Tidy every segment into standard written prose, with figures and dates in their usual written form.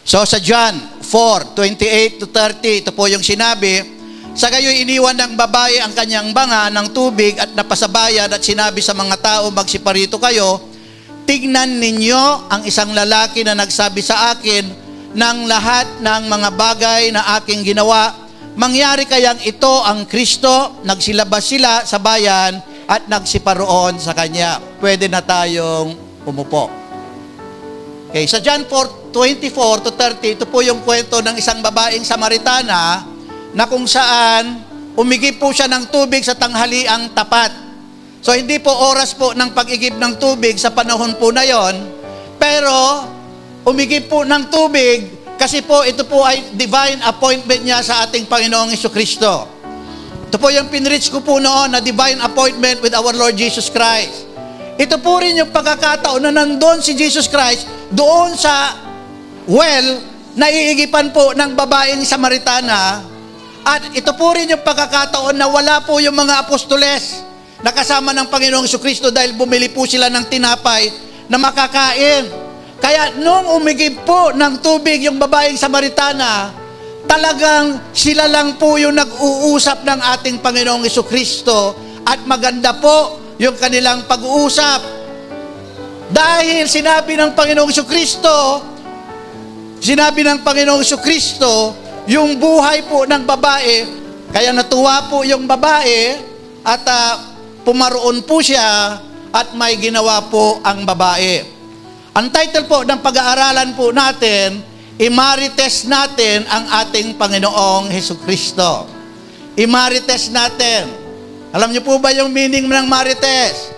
So sa John 4:28 to 30, ito po yung sinabi, sa gayoy iniwan ng babae ang kanyang banga ng tubig at napasabayan at sinabi sa mga tao, magsiparito kayo, tignan ninyo ang isang lalaki na nagsabi sa akin ng lahat ng mga bagay na aking ginawa. Mangyari kayang ito ang Kristo? Nagsilabas sila sa bayan at nagsiparoon sa kanya. Pwede na tayong umupo. Okay, sa John 4:24 to 30, ito po yung kwento ng isang babaeng Samaritana na kung saan umigib po siya ng tubig sa tanghaliang tapat. So hindi po oras po ng pag-igib ng tubig sa panahon po na yon, pero umigib po ng tubig kasi po ito po ay divine appointment niya sa ating Panginoong Jesucristo. Ito po yung pinreach ko po noon na divine appointment with our Lord Jesus Christ. Ito po rin yung pagkakataon na nandun si Jesus Christ doon sa well na iigipan po ng babaeng Samaritana. At ito po rin yung pagkakataon na wala po yung mga apostoles na kasama ng Panginoong Jesucristo dahil bumili po sila ng tinapay na makakain. Kaya nung umigib po ng tubig yung babaeng Samaritana, talagang sila lang po yung nag-uusap ng ating Panginoong Jesucristo at maganda po yung kanilang pag-uusap. Dahil sinabi ng Panginoong Jesucristo, yung buhay po ng babae, kaya natuwa po yung babae at pumaroon po siya at may ginawa po ang babae. Ang title po ng pag-aaralan po natin, imarites natin ang ating Panginoong Jesucristo. Imarites natin. Alam niyo po ba yung meaning ng marites?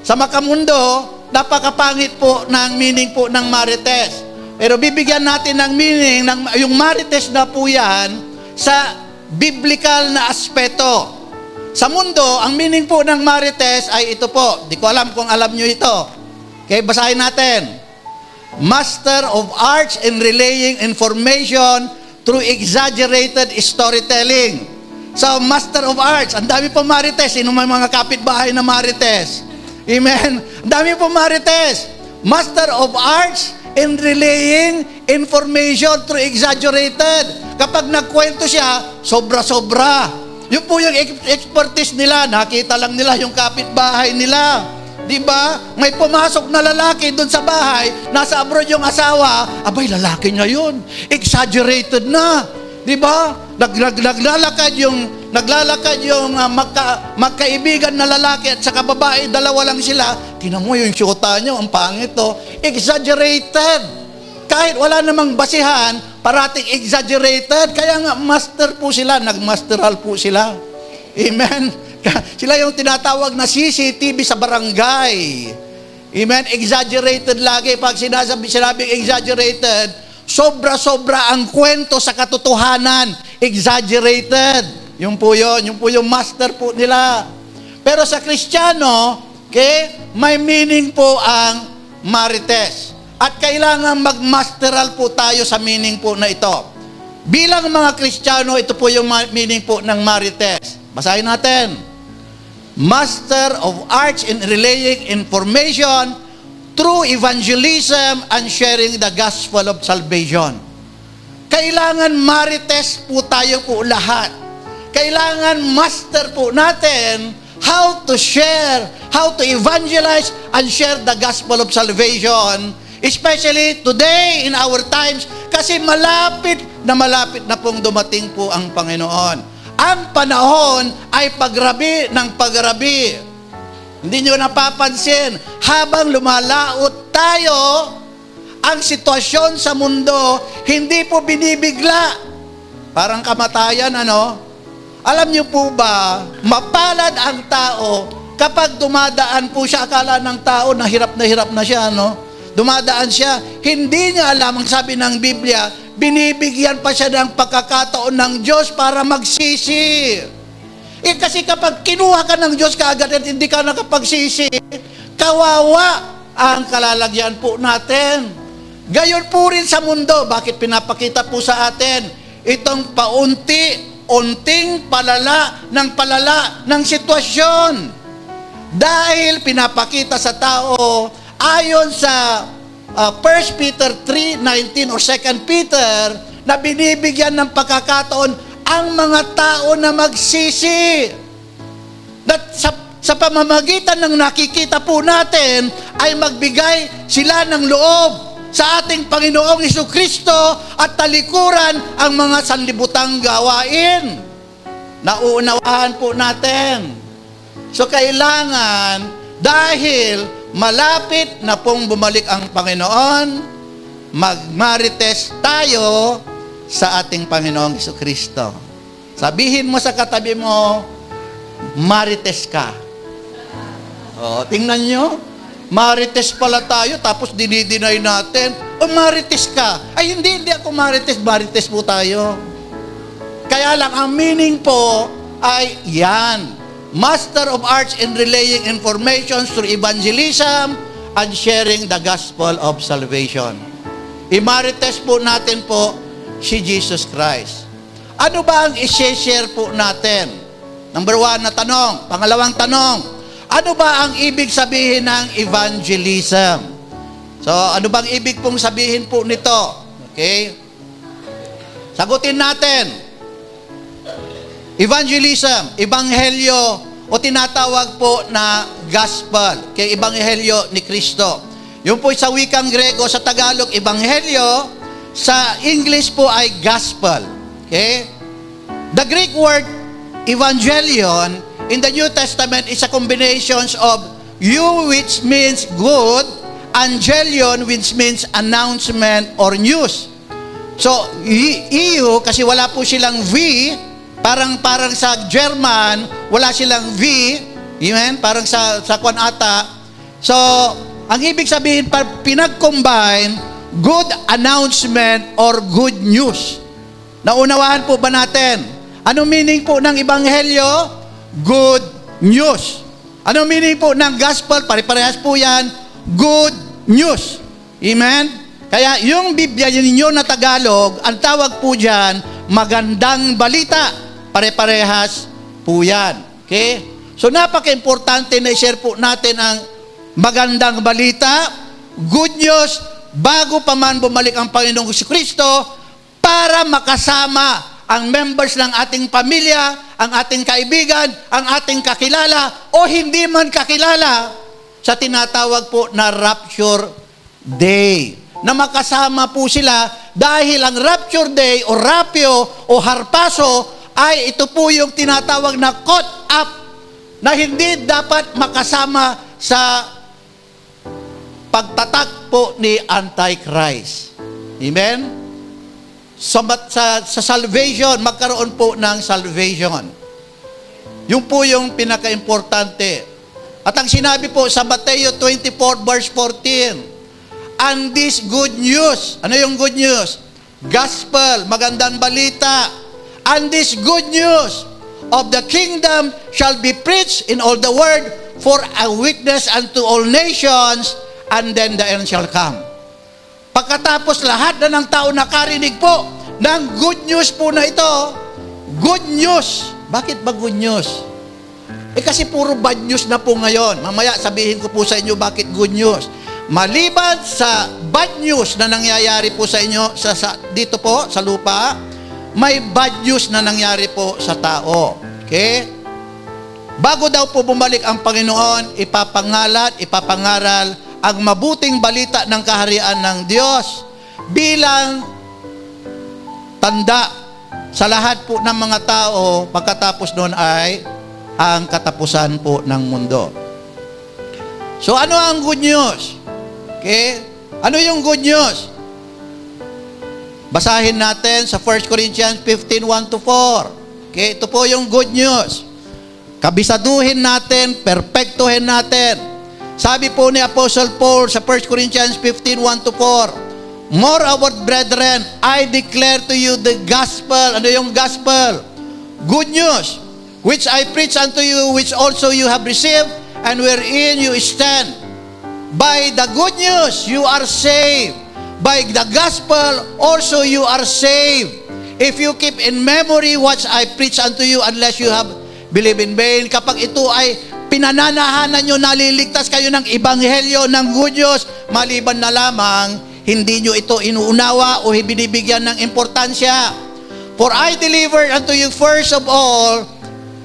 Sa makamundo, napakapangit po ng meaning po ng marites. Pero bibigyan natin ng meaning, yung marites na po yan, sa biblical na aspeto. Sa mundo, ang meaning po ng marites ay ito po. Di ko alam kung alam nyo ito. Okay, basahin natin. Master of arts in relaying information through exaggerated storytelling. So, master of arts. Ang dami po marites. Sino may mga kapitbahay na marites? Amen? Ang dami po marites. Master of arts in relaying information through exaggerated. Kapag nagkwento siya, sobra-sobra. Yun po yung expertise nila. Nakita lang nila yung kapitbahay nila. Diba? May pumasok na lalaki doon sa bahay, nasa abroad yung asawa, abay, lalaki niya yun. Exaggerated na. Diba? Naglalakad yung magkaibigan na lalaki at saka babae, dalawa lang sila. Tingnan mo yung syuta niyo, ang pangit to. Exaggerated. Kahit wala namang basihan, parating exaggerated. Kaya nga, master po sila, nagmasteral po sila. Amen? Sila yung tinatawag na CCTV sa barangay. Amen? Exaggerated lagi. Pag sinabing exaggerated, sobra-sobra ang kwento sa katotohanan. Exaggerated. Yung po yung master po nila. Pero sa Kristiyano, okay, may meaning po ang marites. At kailangan magmasteral po tayo sa meaning po na ito. Bilang mga Kristiyano, ito po yung meaning po ng marites. Basahin natin. Master of arts in relaying information through evangelism and sharing the gospel of salvation. Kailangan marites po tayo po lahat. Kailangan master po natin how to share, how to evangelize and share the gospel of salvation, especially today in our times, kasi malapit na pong dumating po ang Panginoon. Ang panahon ay pagrabi ng pagrabi. Hindi nyo napapansin, habang lumalaot tayo, ang sitwasyon sa mundo, hindi po binibigla. Parang kamatayan, ano? Alam nyo po ba, mapalad ang tao kapag dumadaan po siya, akala ng tao na hirap na siya, no? Dumadaan siya, hindi niya alam, ang sabi ng Biblia, binibigyan pa siya ng pagkakataon ng Diyos para magsisi. Kasi kapag kinuha ka ng Diyos kaagad at hindi ka nakapagsisi, kawawa ang kalalagyan po natin. Gayon po rin sa mundo. Bakit pinapakita po sa atin itong paunti-unting palala ng sitwasyon? Dahil pinapakita sa tao, ayon sa 1 Peter 3:19 or 2 Peter na binibigyan ng pagkakataon ang mga tao na magsisi. At sa pamamagitan ng nakikita po natin ay magbigay sila ng loob sa ating Panginoong Jesucristo at talikuran ang mga sanlibutang gawain. Nauunawaan po natin. So kailangan, dahil malapit na pong bumalik ang Panginoon, magmarites tayo sa ating Panginoong Jesucristo. Sabihin mo sa katabi mo, marites ka. O, tingnan nyo, marites pala tayo, tapos dinideny natin, o marites ka. Ay, hindi ako marites, marites po tayo. Kaya lang, ang meaning po ay yan. Master of Arts in relaying information through evangelism and sharing the gospel of salvation. Imarites po natin po si Jesus Christ. Ano ba ang i-share po natin? Number 1 na tanong. Pangalawang tanong, ano ba ang ibig sabihin ng evangelism? So, ano bang ibig pong sabihin po nito? Okay? Sagutin natin. Evangelism, ebanghelyo, o tinatawag po na gospel, kay ebanghelyo ni Kristo. Yung po sa wikang Grego, sa Tagalog, ebanghelyo, sa English po ay gospel. Okay? The Greek word evangelion in the New Testament is a combination of you, which means good, angelion, which means announcement or news. So, EU, kasi wala po silang V, parang sa German, wala silang V, amen? Parang sa kwan ata. So, ang ibig sabihin, pinag-combine, good announcement or good news. Naunawahan po ba natin? Anong meaning po ng ebanghelyo? Good news. Anong meaning po ng gospel? Pare-parehas po yan, good news. Amen? Kaya yung Biblia ninyo na Tagalog, ang tawag po dyan, magandang balita. Pare-parehas po yan. Okay? So, napaka-importante na i-share po natin ang magandang balita, good news, bago pa man bumalik ang Panginoong Jesucristo, para makasama ang members ng ating pamilya, ang ating kaibigan, ang ating kakilala, o hindi man kakilala, sa tinatawag po na Rapture Day. Na makasama po sila dahil ang Rapture Day o Rapio o Harpaso ay ito po yung tinatawag na caught up na hindi dapat makasama sa pagtatak po ni Antichrist. Amen? Sa salvation, magkaroon po ng salvation. Yung po yung pinaka-importante. At ang sinabi po sa Mateo 24 verse 14, and this good news, ano yung good news? Gospel, magandang balita. And this good news of the kingdom shall be preached in all the world for a witness unto all nations, and then the end shall come. Pagkatapos lahat na ng tao nakarinig po ng good news po na ito, good news. Bakit ba good news? Kasi puro bad news na po ngayon. Mamaya sabihin ko po sa inyo bakit good news. Maliban sa bad news na nangyayari po sa inyo dito po sa lupa, may bad news na nangyari po sa tao. Okay? Bago daw po bumalik ang Panginoon, ipapangaral ang mabuting balita ng kaharian ng Diyos bilang tanda sa lahat po ng mga tao. Pagkatapos noon ay ang katapusan po ng mundo. So ano ang good news? Okay? Ano yung good news? Basahin natin sa 1 Corinthians 15, 1-4. Okay, ito po yung good news. Kabisaduhin natin, perpektuhin natin. Sabi po ni Apostle Paul sa 1 Corinthians 15, 1-4, moreover, brethren, I declare to you the gospel. Ano yung gospel? Good news, which I preach unto you, which also you have received, and wherein you stand. By the good news, you are saved. By the gospel, also you are saved. If you keep in memory what I preach unto you, unless you have believed in vain. Kapag ito ay pinananahanan nyo, naliligtas kayo ng ebanghelyo ng good news, maliban na lamang, hindi nyo ito inuunawa o binibigyan ng importansya. For I delivered unto you first of all,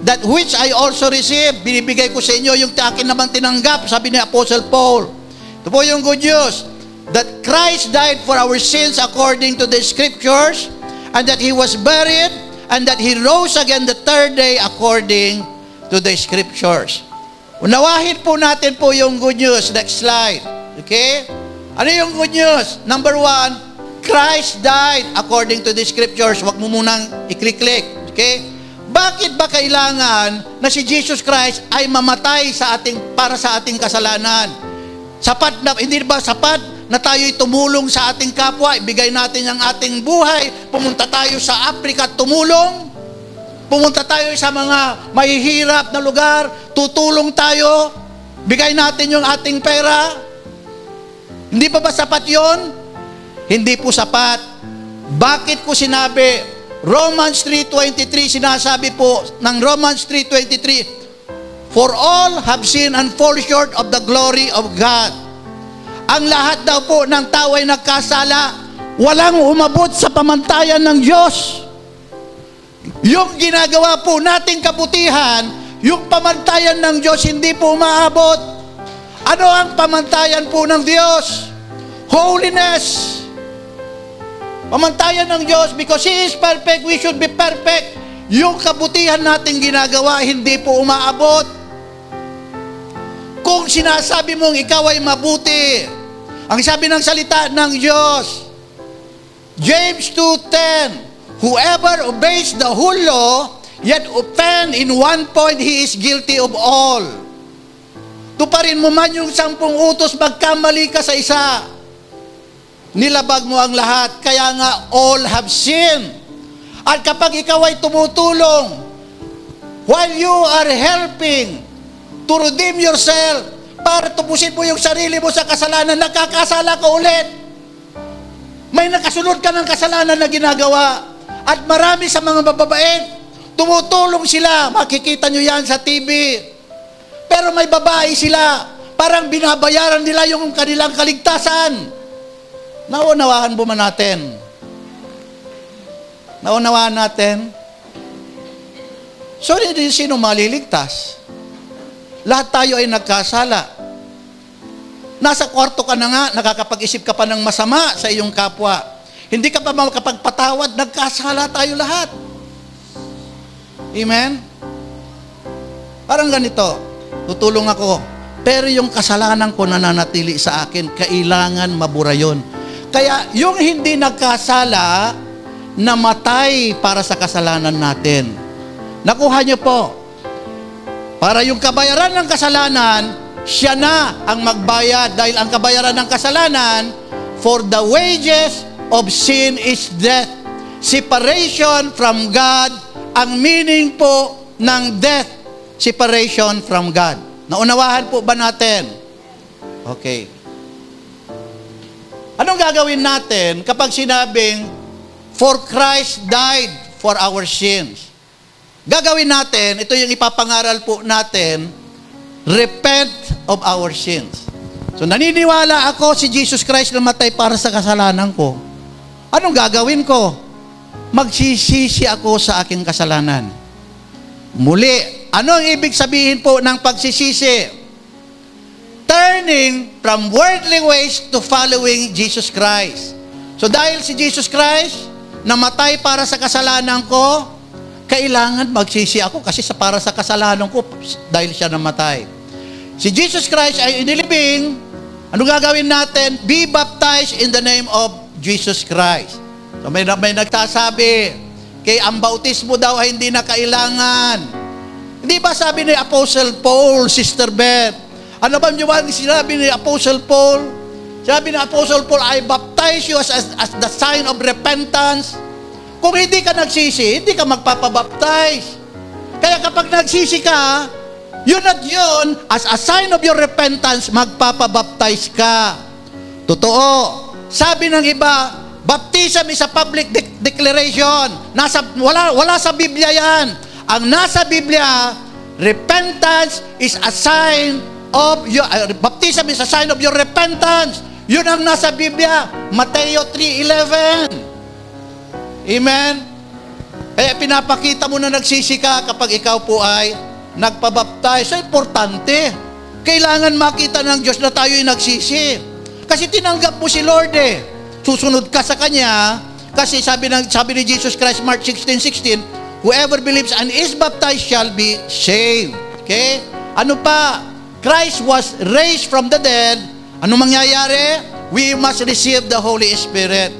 that which I also received. Binibigay ko sa inyo yung akin naman tinanggap, sabi ni Apostle Paul. Ito po yung good news, that Christ died for our sins according to the Scriptures, and that He was buried, and that He rose again the third day according to the Scriptures. Unawahin po natin po yung good news. Next slide. Okay? Ano yung good news? Number 1, Christ died according to the Scriptures. Huwag mo munang i-click-click. Okay? Bakit ba kailangan na si Jesus Christ ay mamatay para sa ating kasalanan? Sapat na, hindi ba sapat na tayo'y tumulong sa ating kapwa, ibigay natin ang ating buhay, pumunta tayo sa Africa at tumulong? Pumunta tayo sa mga mahihirap na lugar, tutulong tayo, bigay natin yung ating pera. Hindi pa ba sapat yon? Hindi po sapat. Bakit ko sinabi? Romans 3:23, sinasabi po ng Romans 3:23, for all have sinned and fall short of the glory of God. Ang lahat daw po ng tao ay nagkasala, walang umabot sa pamantayan ng Diyos. Yung ginagawa po nating kabutihan, yung pamantayan ng Diyos hindi po umaabot. Ano ang pamantayan po ng Diyos? Holiness. Pamantayan ng Diyos, because He is perfect, we should be perfect. Yung kabutihan nating ginagawa, hindi po umaabot. Kung sinasabi mong ikaw ay mabuti, ang sabi ng salita ng Diyos, James 2:10, whoever obeys the whole law, yet offend in one point, he is guilty of all. Tuparin mo man yung 10 utos, magkamali ka sa isa, nilabag mo ang lahat. Kaya nga, all have sinned. At kapag ikaw ay tumutulong, while you are helping to redeem yourself, para tubusin mo yung sarili mo sa kasalanan, nakakasala ka ulit. May nakasunod ka ng kasalanan na ginagawa. At marami sa mga mababait, tumutulong sila. Makikita nyo yan sa TV. Pero may babae sila. Parang binabayaran nila yung kanilang kaligtasan. Naunawaan mo man natin? Naunawaan natin? So, hindi sino maliligtas? Lahat tayo ay nagkasala. Nasa kwarto ka na nga, nakakapag-isip ka pa ng masama sa iyong kapwa. Hindi ka pa makapagpatawad, nagkasala tayo lahat. Amen? Parang ganito, tutulong ako, pero yung kasalanan ko nananatili sa akin, kailangan mabura yun. Kaya yung hindi nagkasala, namatay para sa kasalanan natin. Nakuha niyo po, para yung kabayaran ng kasalanan, siya na ang magbayad, dahil ang kabayaran ng kasalanan, for the wages of sin is death. Separation from God. Ang meaning po ng death, separation from God. Naunawahan po ba natin? Okay. Anong gagawin natin kapag sinabing, for Christ died for our sins? Gagawin natin, ito yung ipapangaral po natin, repent of our sins. So naniniwala ako si Jesus Christ namatay para sa kasalanan ko. Anong gagawin ko? Magsisisi ako sa aking kasalanan. Muli, ano ang ibig sabihin po ng pagsisisi? Turning from worldly ways to following Jesus Christ. So dahil si Jesus Christ namatay para sa kasalanan ko, kailangan magsisi ako kasi para sa kasalanan ko dahil siya namatay. Si Jesus Christ ay inilibing. Ano gagawin natin? Be baptized in the name of Jesus Christ. So may nagsasabi, kay ang bautismo daw ay hindi na kailangan. Hindi ba sabi ni Apostle Paul, Sister Beth? Ano ba yung sinabi ni Apostle Paul? Sabi ni Apostle Paul, I baptize you as the sign of repentance. Kung hindi ka nagsisi, hindi ka magpapabaptize. Kaya kapag nagsisi ka, yun at yun, as a sign of your repentance, magpapabaptize ka. Totoo. Sabi ng iba, baptism is a public declaration. Wala sa Biblia yan. Ang nasa Biblia, Repentance is a sign of your, baptism is a sign of your repentance. Yun ang nasa Biblia, Mateo 3:11. Amen? Kaya pinapakita mo na nagsisi ka kapag ikaw po ay nagpabaptize. So, importante. Kailangan makita ng Diyos na tayo'y nagsisi. Kasi tinanggap mo si Lord eh. Susunod ka sa Kanya. Kasi sabi ni Jesus Christ, Mark 16:16, whoever believes and is baptized shall be saved. Okay? Ano pa? Christ was raised from the dead. Ano mangyayari? We must receive the Holy Spirit.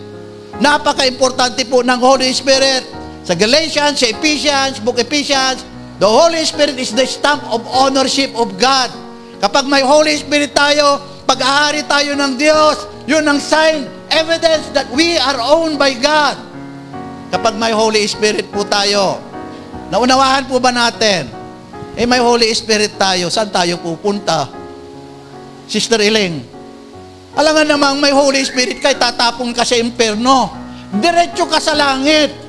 Napaka-importante po ng Holy Spirit. Sa Galatians, sa Ephesians, Book Ephesians, the Holy Spirit is the stamp of ownership of God. Kapag may Holy Spirit tayo, pag-ahari tayo ng Diyos, yun ang sign, evidence that we are owned by God. Kapag may Holy Spirit po tayo, naunawahan po ba natin? May Holy Spirit tayo, saan tayo pupunta? Sister Iling, alam nga namang may Holy Spirit kay tatapon ka sa impyerno. Diretso ka sa langit.